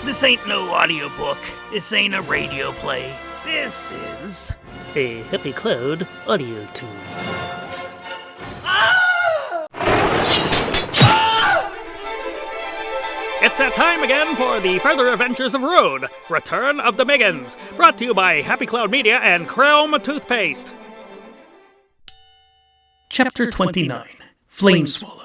This ain't no audiobook. This ain't a radio play. This is a Happy Cloud audio tool. It's that time again for the Further Adventures of Rune, Return of the Miggins, brought to you by Happy Cloud Media and Chrome Toothpaste. Chapter 29, Flameswallow.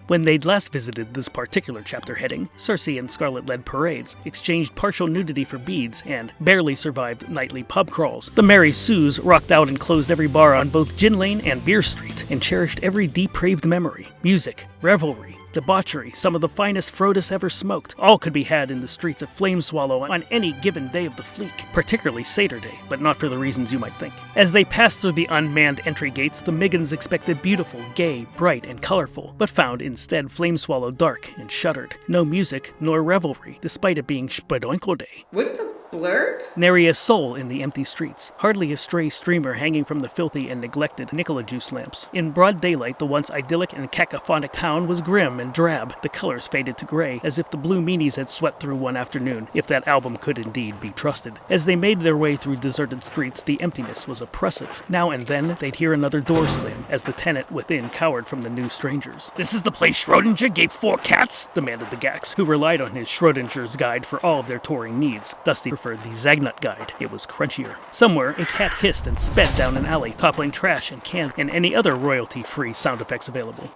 When they'd last visited this particular chapter heading, Cersei and Scarlet led parades, exchanged partial nudity for beads, and barely survived nightly pub crawls. The Merry Sues rocked out and closed every bar on both Gin Lane and Beer Street, and cherished every depraved memory. Music, revelry, debauchery, some of the finest Frodis ever smoked, all could be had in the streets of Flameswallow on any given day of the fleek, particularly Saturday, but not for the reasons you might think. As they passed through the unmanned entry gates, the Miggins expected beautiful, gay, bright, and colorful, but found instead Flameswallow dark and shuttered. No music, nor revelry, despite it being Spadoinkle Day. What the blurg? Nary a soul in the empty streets, hardly a stray streamer hanging from the filthy and neglected Nicola juice lamps. In broad daylight, the once idyllic and cacophonic town was grim and drab, the colors faded to gray, as if the Blue Meanies had swept through one afternoon, if that album could indeed be trusted. As they made their way through deserted streets, the emptiness was oppressive. Now and then, they'd hear another door slam, as the tenant within cowered from the new strangers. "This is the place Schrodinger gave 4 cats?" demanded the Gax, who relied on his Schrodinger's guide for all of their touring needs. Dusty preferred the Zagnut guide. It was crunchier. Somewhere, a cat hissed and sped down an alley, toppling trash and cans and any other royalty-free sound effects available.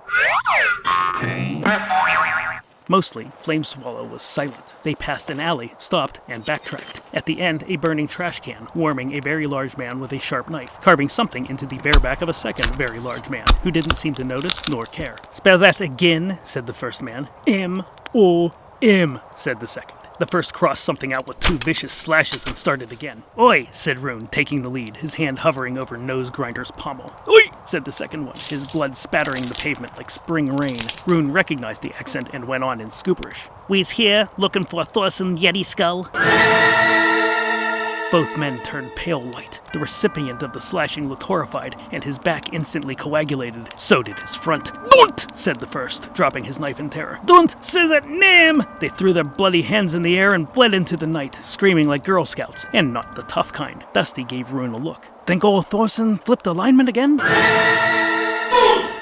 Mostly, Flameswallow was silent. They passed an alley, stopped, and backtracked. At the end, a burning trash can, warming a very large man with a sharp knife, carving something into the bareback of a second very large man, who didn't seem to notice nor care. "Spell that again," said the first man. "M-O-M," said the second. The first crossed something out with 2 vicious slashes and started again. "Oi," said Rune, taking the lead, his hand hovering over Nose Grinder's pommel. "Oi," said the second one, his blood spattering the pavement like spring rain. Rune recognized the accent and went on in Scooperish. "We's here, looking for Thorson Yetiskull." Both men turned pale white. The recipient of the slashing looked horrified, and his back instantly coagulated. So did his front. "Don't!" said the first, dropping his knife in terror. "Don't say that name!" They threw their bloody hands in the air and fled into the night, screaming like Girl Scouts, and not the tough kind. Dusty gave Rune a look. "Think old Thorson flipped alignment again?"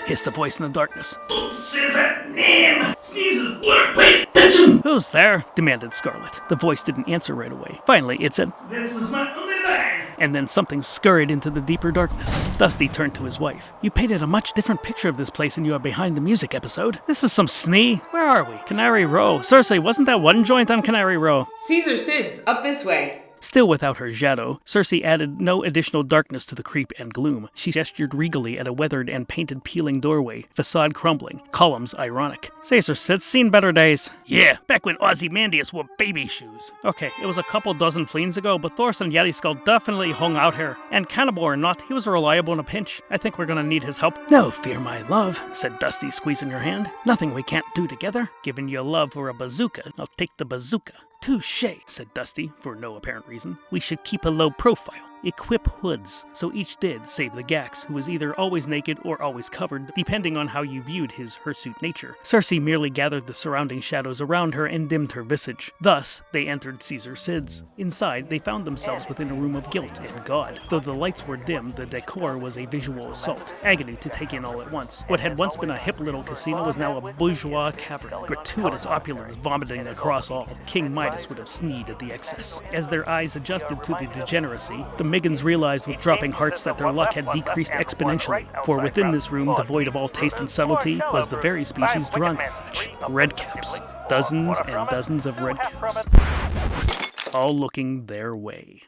hissed a voice in the darkness. "Don't say that name! Sneezes blur, pay attention!" "Who's there?" demanded Scarlet. The voice didn't answer right away. Finally, it said, "This is my only line!" And then something scurried into the deeper darkness. Dusty turned to his wife. "You painted a much different picture of this place than you have behind the music episode. This is some snee. Where are we? Canary Row. Cersei, wasn't that one joint on Canary Row?" Caesar Sid's, up this way. Still without her shadow, Cersei added no additional darkness to the creep and gloom. She gestured regally at a weathered and painted peeling doorway, facade crumbling, columns ironic. "Caesar Sid's seen better days." "Yeah, back when Ozymandias wore baby shoes." "Okay, it was a couple dozen fleens ago, but Thorson Yetiskull definitely hung out here. And cannibal or not, he was reliable in a pinch. I think we're gonna need his help." "No fear, my love," said Dusty, squeezing her hand. "Nothing we can't do together. Given your love for a bazooka, I'll take the bazooka." "Touché," said Dusty, for no apparent reason. "We should keep a low profile. Equip hoods." So each did, save the Gax, who was either always naked or always covered, depending on how you viewed his hirsute nature. Cersei merely gathered the surrounding shadows around her and dimmed her visage. Thus, they entered Caesar Sid's. Inside, they found themselves within a room of guilt and God. Though the lights were dim, the decor was a visual assault. Agony to take in all at once. What had once been a hip little casino was now a bourgeois cavern. Gratuitous opulence vomiting across all. King Midas would have sneezed at the excess. As their eyes adjusted to the degeneracy, the Miggins realized with dropping hearts that their luck had decreased exponentially, for within this room, devoid of all taste and subtlety, was the very species drawn to such. Redcaps. Dozens and dozens of redcaps. All looking their way.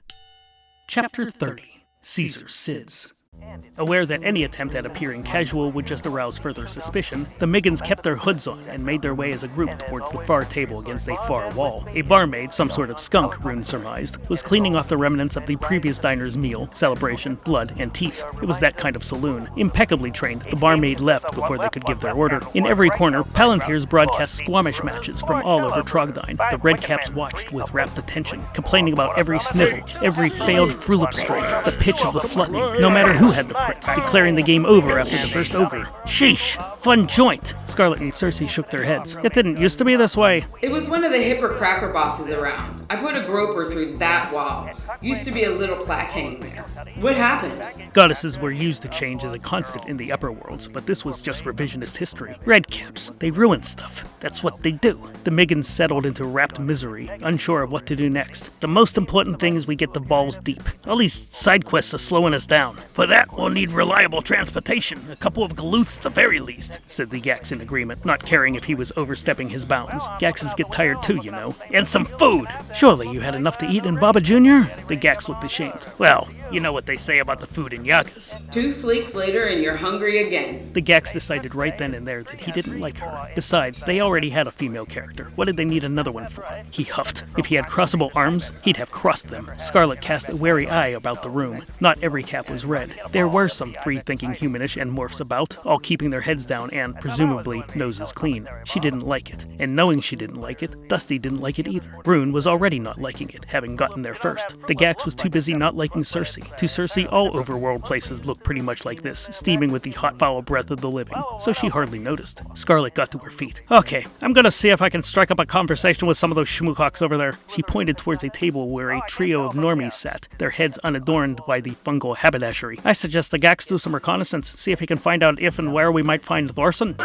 Chapter 30. Caesar Sid's. Aware that any attempt at appearing casual would just arouse further suspicion, the Miggins kept their hoods on and made their way as a group towards the far table against a far wall. A barmaid, some sort of skunk, Rune surmised, was cleaning off the remnants of the previous diner's meal, celebration, blood, and teeth. It was that kind of saloon. Impeccably trained, the barmaid left before they could give their order. In every corner, Palantirs broadcast Squamish matches from all over Trogdine. The redcaps watched with rapt attention, complaining about every snivel, every failed frulip strike, the pitch of the flutney. No matter who who had the prince, declaring the game over after the first ogre. Sheesh, fun joint. Scarlet and Cersei shook their heads. It didn't used to be this way. It was one of the hipper cracker boxes around. I put a groper through that wall. Used to be a little plaque hanging there. What happened? Goddesses were used to change as a constant in the upper worlds, but this was just revisionist history. Redcaps, they ruin stuff. That's what they do. The Miggins settled into rapt misery, unsure of what to do next. The most important thing is we get the balls deep. All these side quests are slowing us down. For that, we'll need reliable transportation, a couple of galoots at the very least, said the Gax in agreement, not caring if he was overstepping his bounds. Gaxes get tired too, you know. And some food! Surely you had enough to eat in Baba Jr.? The Gax looked ashamed. Well, you know what they say about the food in Yagas. 2 fleeks later and you're hungry again. The Gax decided right then and there that he didn't like her. Besides, they already had a female character. What did they need another one for? He huffed. If he had crossable arms, he'd have crossed them. Scarlet cast a wary eye about the room. Not every cap was red. There were some free-thinking humanish and morphs about, all keeping their heads down and, presumably, noses clean. She didn't like it. And knowing she didn't like it, Dusty didn't like it either. Rune was already not liking it, having gotten there first. The Gax was too busy not liking Cersei. To Cersei, all overworld places looked pretty much like this, steaming with the hot foul breath of the living, so she hardly noticed. Scarlet got to her feet. Okay, I'm gonna see if I can strike up a conversation with some of those schmoococks over there. She pointed towards a table where a trio of normies sat, their heads unadorned by the fungal haberdashery. I suggest the Gax do some reconnaissance, see if he can find out if and where we might find Thorson.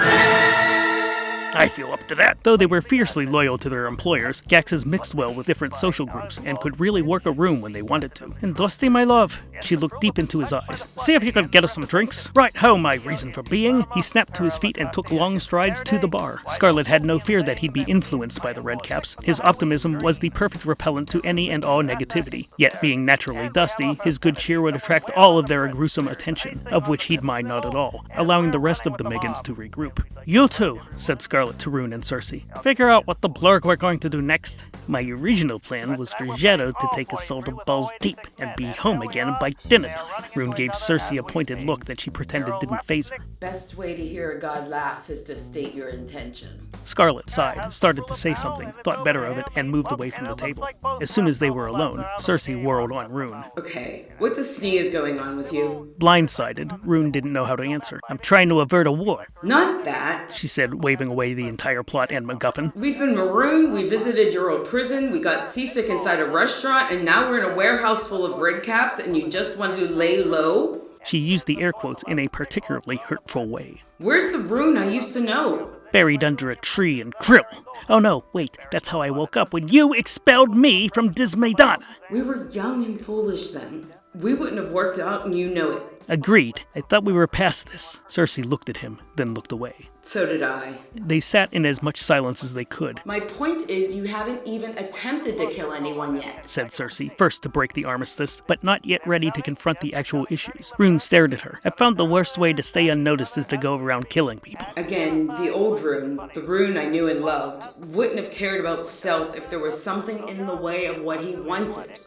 I feel up to that. Though they were fiercely loyal to their employers, Gaxes mixed well with different social groups and could really work a room when they wanted to. And Dusty, my love, she looked deep into his eyes. See if you could get us some drinks. Right ho, my reason for being. He snapped to his feet and took long strides to the bar. Scarlet had no fear that he'd be influenced by the redcaps. His optimism was the perfect repellent to any and all negativity. Yet, being naturally dusty, his good cheer would attract all of their gruesome attention, of which he'd mind not at all, allowing the rest of the Miggins to regroup. You two, said Scarlet to Rune and Cersei. Figure out what the blurg we're going to do next. My original plan was for Shadow to take us all to balls deep and be home again by dinner time. Rune gave Cersei a pointed look that she pretended didn't faze her. Best way to hear a god laugh is to state your intention. Scarlet sighed, started to say something, thought better of it, and moved away from the table. As soon as they were alone, Cersei whirled on Rune. Okay, what the snee is going on with you? Blindsided, Rune didn't know how to answer. I'm trying to avert a war. Not that, she said, waving away the entire plot and MacGuffin. We've been marooned, we visited your old prison, we got seasick inside a restaurant, and now we're in a warehouse full of redcaps and you just want to lay low? She used the air quotes in a particularly hurtful way. Where's the Rune I used to know? Buried under a tree and krill. Oh no, wait, that's how I woke up when you expelled me from Dismaydana. We were young and foolish then. We wouldn't have worked out and you know it. Agreed. I thought we were past this. Cersei looked at him, then looked away. So did I. They sat in as much silence as they could. My point is you haven't even attempted to kill anyone yet, said Cersei, first to break the armistice, but not yet ready to confront the actual issues. Rune stared at her. I found the worst way to stay unnoticed is to go around killing people. Again, the old Rune, the Rune I knew and loved, wouldn't have cared about stealth if there was something in the way of what he wanted.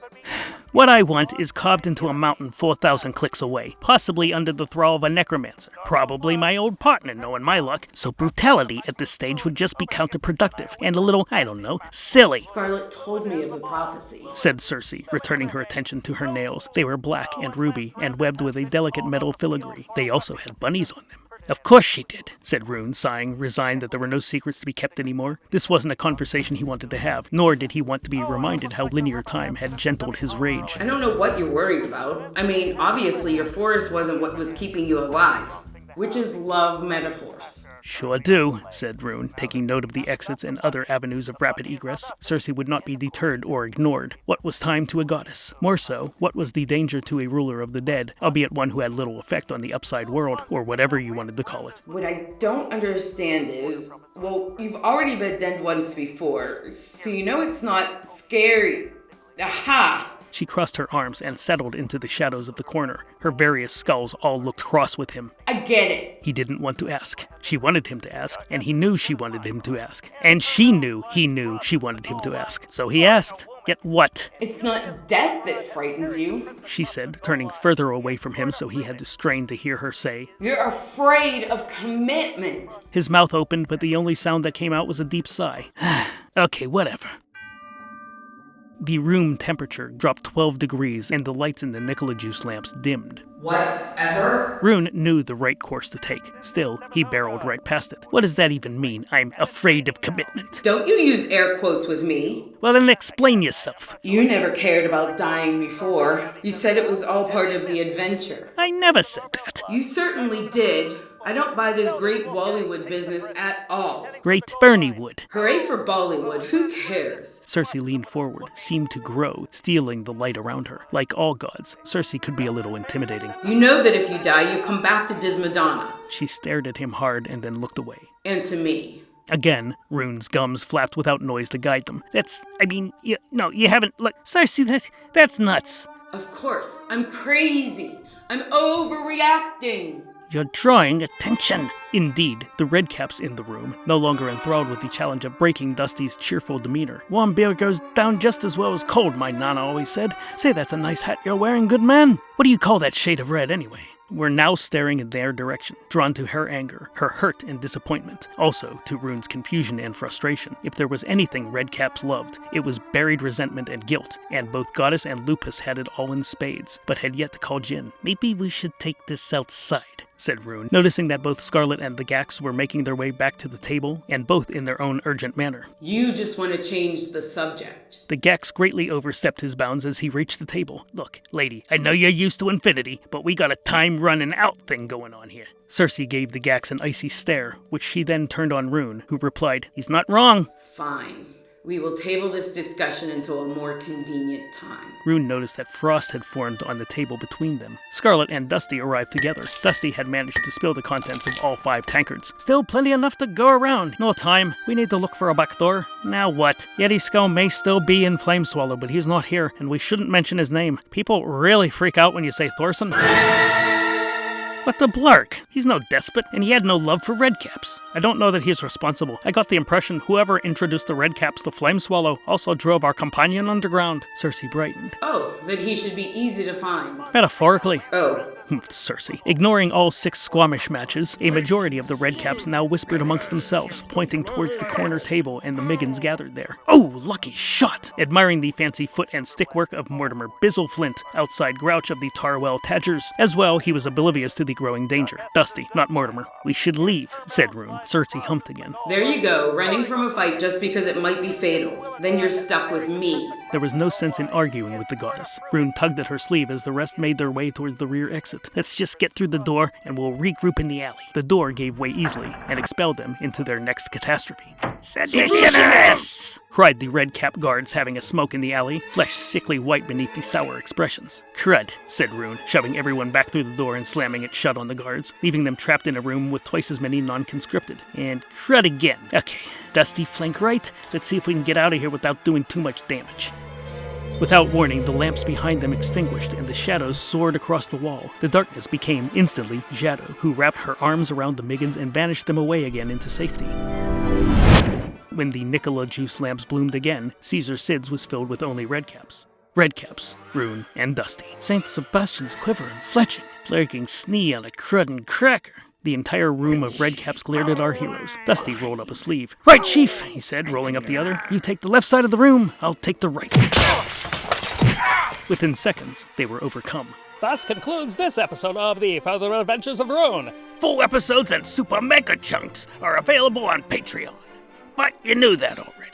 What I want is carved into a mountain 4,000 clicks away, possibly under the thrall of a necromancer. Probably my old partner, knowing my luck, so brutality at this stage would just be counterproductive, and a little, I don't know, silly. Scarlet told me of the prophecy, said Cersei, returning her attention to her nails. They were black and ruby, and webbed with a delicate metal filigree. They also had bunnies on them. Of course she did, said Rune, sighing, resigned that there were no secrets to be kept anymore. This wasn't a conversation he wanted to have, nor did he want to be reminded how linear time had gentled his rage. I don't know what you're worried about. I mean, obviously your forest wasn't what was keeping you alive, which is love metaphors. Sure do, said Rune, taking note of the exits and other avenues of rapid egress. Cersei would not be deterred or ignored. What was time to a goddess? More so, what was the danger to a ruler of the dead, albeit one who had little effect on the upside world, or whatever you wanted to call it? What I don't understand is, well, you've already been dead once before, so you know it's not scary. Aha! She crossed her arms and settled into the shadows of the corner. Her various skulls all looked cross with him. I get it. He didn't want to ask. She wanted him to ask, and he knew she wanted him to ask. And she knew he knew she wanted him to ask. So he asked. Yet what? It's not death that frightens you, she said, turning further away from him so he had to strain to hear her say. You're afraid of commitment. His mouth opened, but the only sound that came out was a deep sigh. Okay, whatever. The room temperature dropped 12 degrees and the lights in the Nicola juice lamps dimmed. Whatever? Rune knew the right course to take. Still, he barreled right past it. What does that even mean? I'm afraid of commitment. Don't you use air quotes with me. Well, then explain yourself. You never cared about dying before. You said it was all part of the adventure. I never said that. You certainly did. I don't buy this Great Bollywood business at all. Great Berniewood. Hooray for Bollywood, who cares? Cersei leaned forward, seemed to grow, stealing the light around her. Like all gods, Cersei could be a little intimidating. You know that if you die, you come back to Dismadonna. She stared at him hard and then looked away. And to me. Again, Rune's gums flapped without noise to guide them. You haven't, look, Cersei, that's nuts. Of course, I'm crazy. I'm overreacting. You're drawing attention. Indeed, the redcaps in the room, no longer enthralled with the challenge of breaking Dusty's cheerful demeanor. Warm beer goes down just as well as cold, my nana always said. Say, that's a nice hat you're wearing, good man. What do you call that shade of red, anyway? Were now staring in their direction, drawn to her anger, her hurt and disappointment, also to Rune's confusion and frustration. If there was anything Redcaps loved, it was buried resentment and guilt, and both Goddess and Lupus had it all in spades, but had yet to call Jin. Maybe we should take this outside, said Rune, noticing that both Scarlet and the Gax were making their way back to the table, and both in their own urgent manner. You just want to change the subject. The Gax greatly overstepped his bounds as he reached the table. Look, lady, I know you're used to infinity, but we got a time running out thing going on here. Cersei gave the Gax an icy stare, which she then turned on Rune, who replied, he's not wrong. Fine. We will table this discussion until a more convenient time. Rune noticed that frost had formed on the table between them. Scarlet and Dusty arrived together. Dusty had managed to spill the contents of all 5 tankards. Still plenty enough to go around. No time. We need to look for a back door. Now what? Yetiskull may still be in Flameswallow, but he's not here, and we shouldn't mention his name. People really freak out when you say Thorson. What the blark? He's no despot, and he had no love for redcaps. I don't know that he's responsible. I got the impression whoever introduced the redcaps to Flameswallow also drove our companion underground. Cersei brightened. Oh, that he should be easy to find. Metaphorically. Oh. Cersei. Ignoring all 6 Squamish matches, a majority of the redcaps now whispered amongst themselves, pointing towards the corner table and the Miggins gathered there. Oh, lucky shot! Admiring the fancy foot and stick work of Mortimer Bizzleflint, outside grouch of the Tarwell Tadgers. As well, he was oblivious to the growing danger. Dusty, not Mortimer. We should leave, said Rune. Cersei humped again. There you go, running from a fight just because it might be fatal. Then you're stuck with me. There was no sense in arguing with the goddess. Rune tugged at her sleeve as the rest made their way towards the rear exit. Let's just get through the door, and we'll regroup in the alley. The door gave way easily, and expelled them into their next catastrophe. Seditionists! Cried the red-cap guards, having a smoke in the alley, flesh sickly white beneath the sour expressions. Crud, said Rune, shoving everyone back through the door and slamming it shut on the guards, leaving them trapped in a room with twice as many non-conscripted. And crud again. Okay, Dusty, flank right. Let's see if we can get out of here without doing too much damage. Without warning, the lamps behind them extinguished, and the shadows soared across the wall. The darkness became, instantly, Shadow, who wrapped her arms around the Miggins and banished them away again into safety. When the Nicola juice lamps bloomed again, Caesar Sid's was filled with only redcaps. Redcaps, Rune, and Dusty. St. Sebastian's quiver and fletching, flaking snee on a crud and cracker. The entire room of redcaps glared at our heroes. Dusty rolled up a sleeve. Right, Chief, he said, rolling up the other. You take the left side of the room, I'll take the right. Within seconds, they were overcome. Thus concludes this episode of the Further Adventures of Rune. Full episodes and super mega chunks are available on Patreon. But you knew that already.